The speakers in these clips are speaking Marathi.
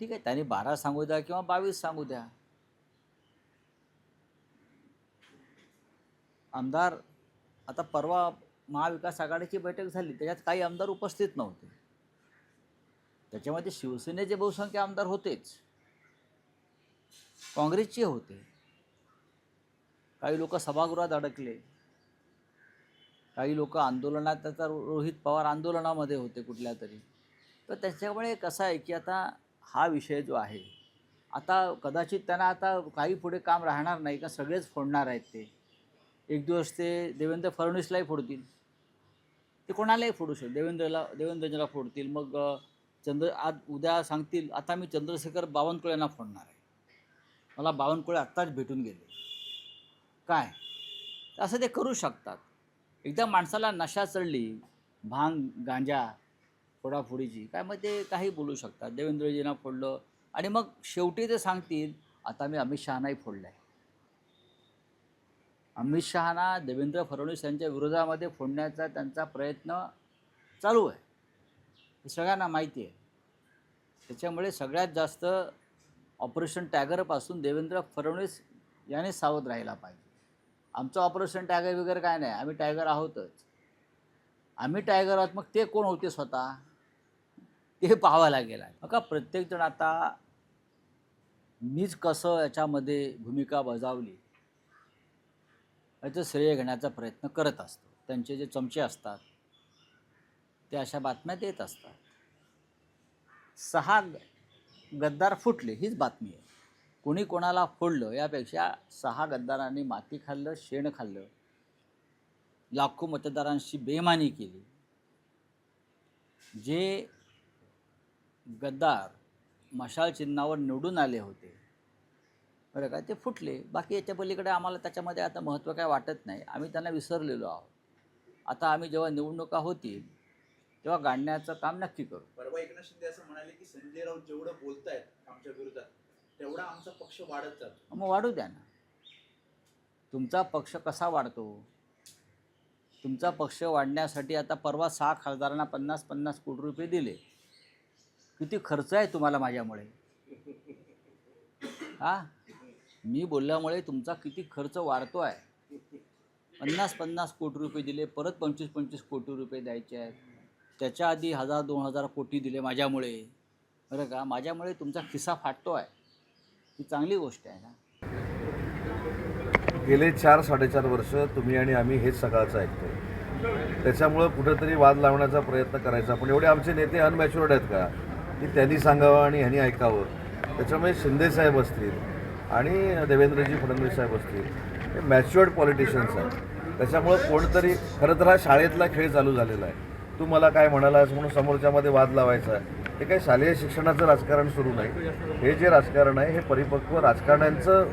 ठीक आहे, त्यांनी 12 सांगू द्या किंवा 22 सांगू द्या. आमदार आता परवा महाविकास आघाडीची बैठक झाली, त्याच्यात काही आमदार उपस्थित नव्हते. त्याच्यामध्ये शिवसेनेचे बहुसंख्य आमदार होतेच, काँग्रेसचे होते, काही लोक सभागृहात अडकले, काही लोक आंदोलनात, त्याचा रोहित पवार आंदोलनामध्ये होते कुठल्या तरी. तर त्याच्यामुळे कसं आहे की आता हा विषय जो आहे, आता कदाचित त्यांना आता काही पुढे काम राहणार नाही का, सगळेच फोडणार आहेत. ते एक दिवस ते देवेंद्र फडणवीसलाही फोडतील, ते कोणालाही फोडू शकतात, देवेंद्रजीला फोडतील. मग आज उद्या सांगतील आता मी चंद्रशेखर बावनकुळेंना फोडणार आहे, मला बावनकुळे आत्ताच भेटून गेले काय, असं ते करू शकतात. एकदा माणसाला नशा चढली, भांग गांजा फोडाफोडीची काय, मग ते काही बोलू शकतात. देवेंद्रजींना फोडलं आणि मग शेवटी ते सांगतील आता मी अमित शहानाही फोडलं आहे. अमित शहाना देवेंद्र फडणवीस यांच्या विरोधामध्ये फोडण्याचा त्यांचा प्रयत्न चालू आहे, हे सगळ्यांना माहिती आहे. त्याच्यामुळे सगळ्यात जास्त ऑपरेशन टायगरपासून देवेंद्र फडणवीस याने सावध राहायला पाहिजे. आमचं ऑपरेशन टायगर वगैरे काय नाही, आम्ही टायगर आहोतच. आम्ही टायगर आहोत, मग ते कोण होते स्वतः ते पाहावं लागेल. का प्रत्येकजण आता मीच कसं याच्यामध्ये भूमिका बजावली याचं श्रेय घेण्याचा प्रयत्न करत असतो. त्यांचे जे चमचे असतात ते अशा बातम्या देत असतात. 6 गद्दार फुटले हीच बातमी आहे. कोणी कोणाला फोडलं यापेक्षा 6 गद्दारांनी माती खाल्लं, शेण खाल्लं, लाखो मतदारांशी बेईमानी केली. जे गद्दार मशाल चिन्हावर निवडून आले होते बरं का, ते फुटले. बाकी याच्या पलीकडे आम्हाला त्याच्यामध्ये आता महत्त्व काय वाटत नाही, आम्ही त्यांना विसरलेलो आहोत. आता आम्ही जेव्हा निवडणुका होतील तेव्हा गाडण्याचं काम नक्की करू. परवा एकनाथ शिंदे असं म्हणाले की संजय राऊत जेवढं बोलतायत आमच्या विरोधात तेवढा आमचा पक्ष वाढत जातो. मग वाढू द्या ना. तुमचा पक्ष कसा वाढतो? तुमचा पक्ष वाढण्यासाठी आता परवा 6 खासदारांना 50-50 कोटी रुपये दिले. किती खर्च आहे तुम्हाला माझ्यामुळे? हा, मी बोलल्यामुळे तुमचा किती खर्च वाढतो आहे? 50-50 कोटी रुपये दिले, परत 25-25 कोटी रुपये द्यायचे आहेत. त्याच्या आधी 1000-2000 कोटी दिले माझ्यामुळे, बरं का. माझ्यामुळे तुमचा खिस्सा फाटतो आहे, ही चांगली गोष्ट आहे ना. गेले 4-4.5 वर्ष तुम्ही आणि आम्ही हेच सकाळचं ऐकतो. त्याच्यामुळं कुठंतरी वाद लावण्याचा प्रयत्न करायचा. पण एवढे आमचे नेते अनमॅच्युअर्ड आहेत का की त्यांनी सांगावं आणि ह्यांनी ऐकावं? त्याच्यामुळे शिंदेसाहेब असतील आणि देवेंद्रजी फडणवीस साहेब असतील, हे मॅच्युअर्ड पॉलिटिशियन्स आहेत. त्याच्यामुळं कोणतरी, खरं तर हा शाळेतला खेळ चालू झालेला आहे. तू मला काय म्हणालास म्हणून समोरच्यामध्ये वाद लावायचा, हे काही शालेय शिक्षणाचं राजकारण सुरू नाही. हे जे राजकारण आहे हे परिपक्व राजकारण्यांचं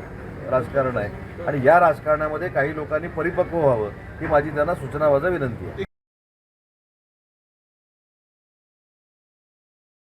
राजकारण आहे आणि या राजकारणामध्ये काही लोकांनी परिपक्व व्हावं ही माझी त्यांना सूचनावजा विनंती आहे.